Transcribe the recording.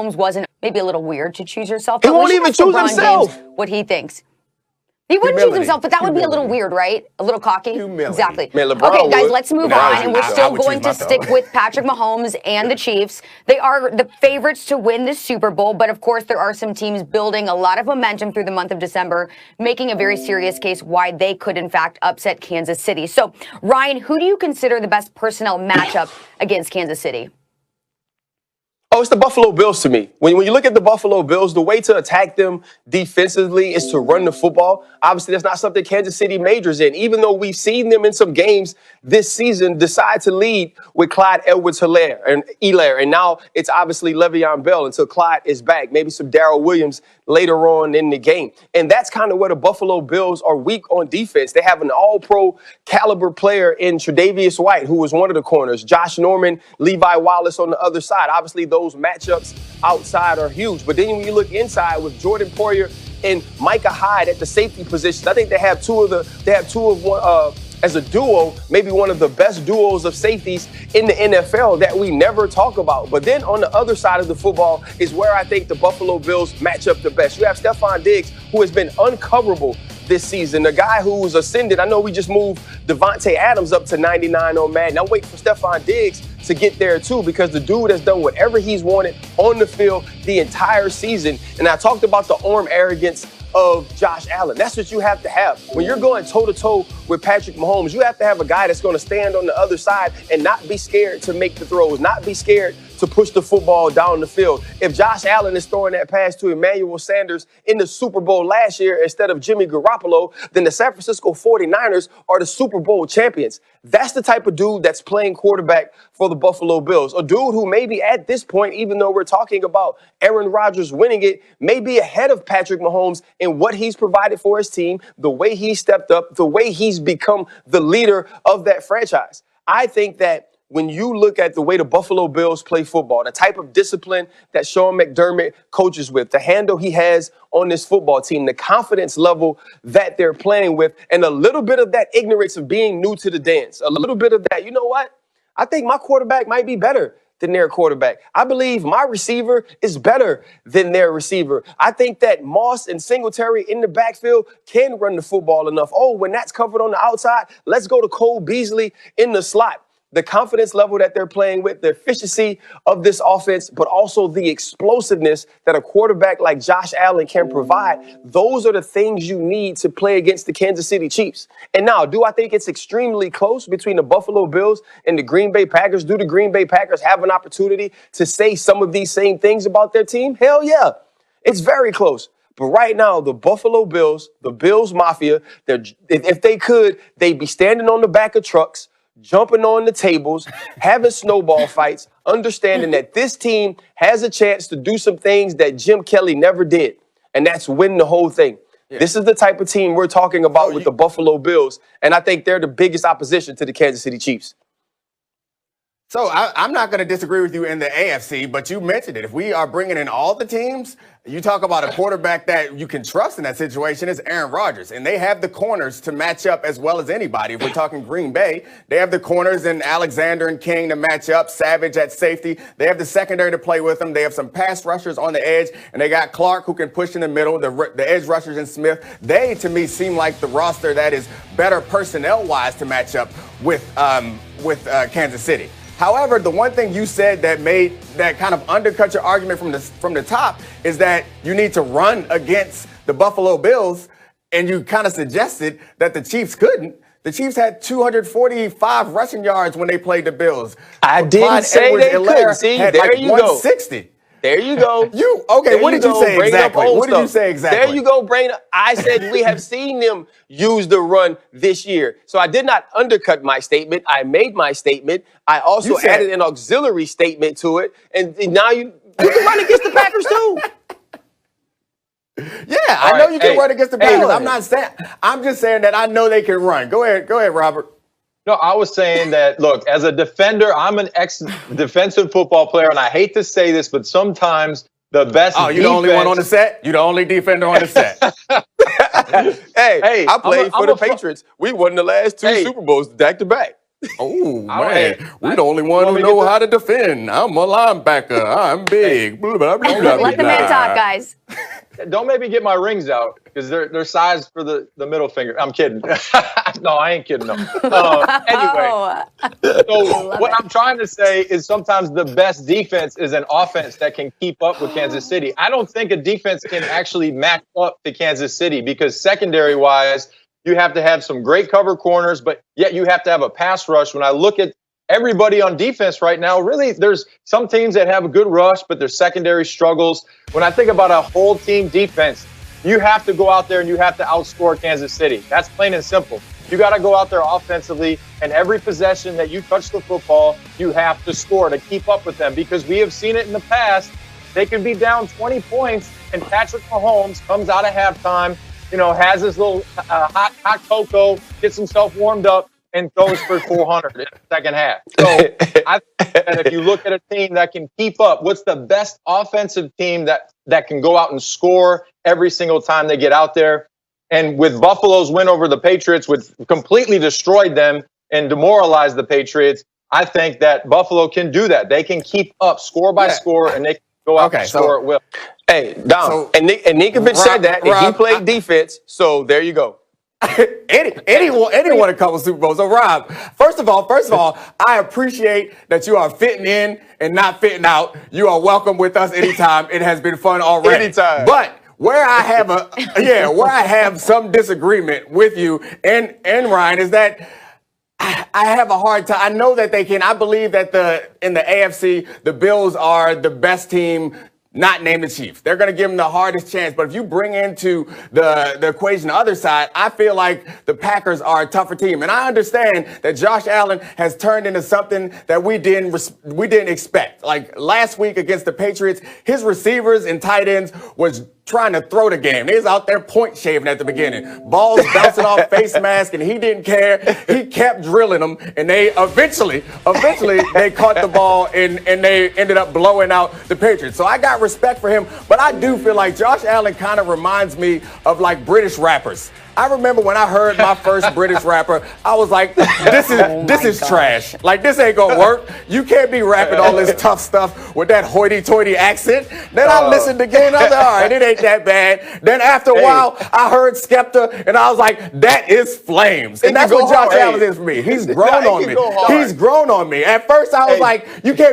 Mahomes wasn't maybe a little weird to choose yourself. He won't even choose himself. James what he thinks. He wouldn't choose himself, but that would be a little weird, right? A little cocky. Exactly. Man, LeBron okay, guys, would. let's move on. And we're still going to stick with Patrick Mahomes and the Chiefs. They are the favorites to win the Super Bowl, but of course there are some teams building a lot of momentum through the month of December, making a very serious case why they could, in fact, upset Kansas City. So, Ryan, who do you consider the best personnel matchup against Kansas City? Oh, it's the Buffalo Bills to me. When you look at the Buffalo Bills, the way to attack them defensively is to run the football. Obviously, that's not something Kansas City majors in, even though we've seen them in some games this season decide to lead with Clyde Edwards-Helaire. And now it's obviously Le'Veon Bell until Clyde is back. Maybe some Darrell Williams later on in the game. And that's kind of where the Buffalo Bills are weak on defense. They have an all-pro caliber player in Tre'Davious White, who was one of the corners. Josh Norman, Levi Wallace on the other side. Obviously, those matchups outside are huge. But then when you look inside with Jordan Poyer and Micah Hyde at the safety positions, I think they have as a duo, maybe one of the best duos of safeties in the NFL that we never talk about. But then on the other side of the football is where I think the Buffalo Bills match up the best. You have Stephon Diggs, who has been uncoverable this season, a guy who's ascended. I know we just moved Devontae Adams up to 99 on Madden. I'm waiting for Stephon Diggs to get there too, because the dude has done whatever he's wanted on the field the entire season. And I talked about the arm arrogance of Josh Allen. That's what you have to have. When you're going toe-to-toe with Patrick Mahomes, you have to have a guy that's going to stand on the other side and not be scared to make the throws, not be scared to push the football down the field. If Josh Allen is throwing that pass to Emmanuel Sanders in the Super Bowl last year instead of Jimmy Garoppolo, then the San Francisco 49ers are the Super Bowl champions. That's the type of dude that's playing quarterback for the Buffalo Bills. A dude who maybe at this point, even though we're talking about Aaron Rodgers winning it, may be ahead of Patrick Mahomes in what he's provided for his team, the way he stepped up, the way he's become the leader of that franchise. I think that when you look at the way the Buffalo Bills play football, the type of discipline that Sean McDermott coaches with, the handle he has on this football team, the confidence level that they're playing with, and a little bit of that ignorance of being new to the dance, a little bit of that, you know what? I think my quarterback might be better than their quarterback. I believe my receiver is better than their receiver. I think that Moss and Singletary in the backfield can run the football enough. Oh, when that's covered on the outside, let's go to Cole Beasley in the slot. The confidence level that they're playing with, the efficiency of this offense, but also the explosiveness that a quarterback like Josh Allen can provide. Those are the things you need to play against the Kansas City Chiefs. And now, do I think it's extremely close between the Buffalo Bills and the Green Bay Packers? Do the Green Bay Packers have an opportunity to say some of these same things about their team? Hell yeah. It's very close. But right now, the Buffalo Bills, the Bills Mafia, if they could, they'd be standing on the back of trucks, jumping on the tables, having snowball fights, understanding that this team has a chance to do some things that Jim Kelly never did, and that's win the whole thing. Yeah. This is the type of team we're talking about with the Buffalo Bills, and I think they're the biggest opposition to the Kansas City Chiefs. So I'm not going to disagree with you in the AFC, but you mentioned it. If we are bringing in all the teams, you talk about a quarterback that you can trust in that situation is Aaron Rodgers. And they have the corners to match up as well as anybody. If we're talking Green Bay, they have the corners in Alexander and King to match up, Savage at safety. They have the secondary to play with them. They have some pass rushers on the edge, and they got Clark who can push in the middle, the edge rushers in Smith. They, to me, seem like the roster that is better personnel-wise to match up with Kansas City. However, the one thing you said that kind of undercut your argument from the top is that you need to run against the Buffalo Bills, and you kind of suggested that the Chiefs couldn't. The Chiefs had 245 rushing yards when they played the Bills. I didn't say they couldn't. See, there you go. 160. There you go. What did you say exactly? What did you say exactly? There you go, Brain. I said we have seen them use the run this year. So I did not undercut my statement. I made my statement. I also added an auxiliary statement to it. And now you can run against the Packers too. Yeah, I know you can run against the Packers. I'm just saying that I know they can run. Go ahead, Robert. No, I was saying that, look, as a defender, I'm an ex-defensive football player, and I hate to say this, but sometimes the best defense... Oh, you're the only one on the set? You're the only defender on the set. Hey, I played for the Patriots. We won the last two Super Bowls back-to-back. Oh, man. We're the only one who know how to defend. I'm a linebacker. I'm big. Let the man talk, guys. Don't make me get my rings out because they're sized for the middle finger. I'm kidding. No, I ain't kidding. No. Anyway, so what I'm trying to say is sometimes the best defense is an offense that can keep up with Kansas City. I don't think a defense can actually match up to Kansas City because secondary-wise, you have to have some great cover corners, but yet you have to have a pass rush. When I look at everybody on defense right now, really, there's some teams that have a good rush, but their secondary struggles. When I think about a whole team defense, you have to go out there and you have to outscore Kansas City. That's plain and simple. You got to go out there offensively, and every possession that you touch the football, you have to score to keep up with them because we have seen it in the past. They could be down 20 points, and Patrick Mahomes comes out of halftime, has his little hot cocoa, gets himself warmed up, and throws for 400 in the second half. So I think that if you look at a team that can keep up, what's the best offensive team that can go out and score every single time they get out there? And with Buffalo's win over the Patriots, which completely destroyed them and demoralized the Patriots, I think that Buffalo can do that. They can keep up score by score, and they can go out and score at will. Hey, Dom, and Ninkovich said that, and he played defense, so there you go. anyone a couple Super Bowls. So, Rob, first of all, I appreciate that you are fitting in and not fitting out. You are welcome with us anytime. It has been fun already. Anytime. But where I have some disagreement with you and Ryan is that I have a hard time. I know that they can. I believe that in the AFC, the Bills are the best team, not named the Chiefs. They're going to give them the hardest chance. But if you bring into the equation the other side, I feel like the Packers are a tougher team. And I understand that Josh Allen has turned into something that we didn't expect. Like last week against the Patriots, his receivers and tight ends was trying to throw the game. They was out there point shaving at the beginning. Balls bouncing off face mask, and he didn't care. He kept drilling them, and they eventually they caught the ball, and they ended up blowing out the Patriots. So I got respect for him, but I do feel like Josh Allen kind of reminds me of like British rappers. I remember when I heard my first British rapper, I was like, this is trash. Like, this ain't gonna work. You can't be rapping all this tough stuff with that hoity-toity accent. Then I listened again, I was like, all right, it ain't that bad. Then after a while, I heard Skepta, and I was like, that is flames. And that's what Josh Allen is for me. He's grown on me. He's grown on me. At first, I was like, you can't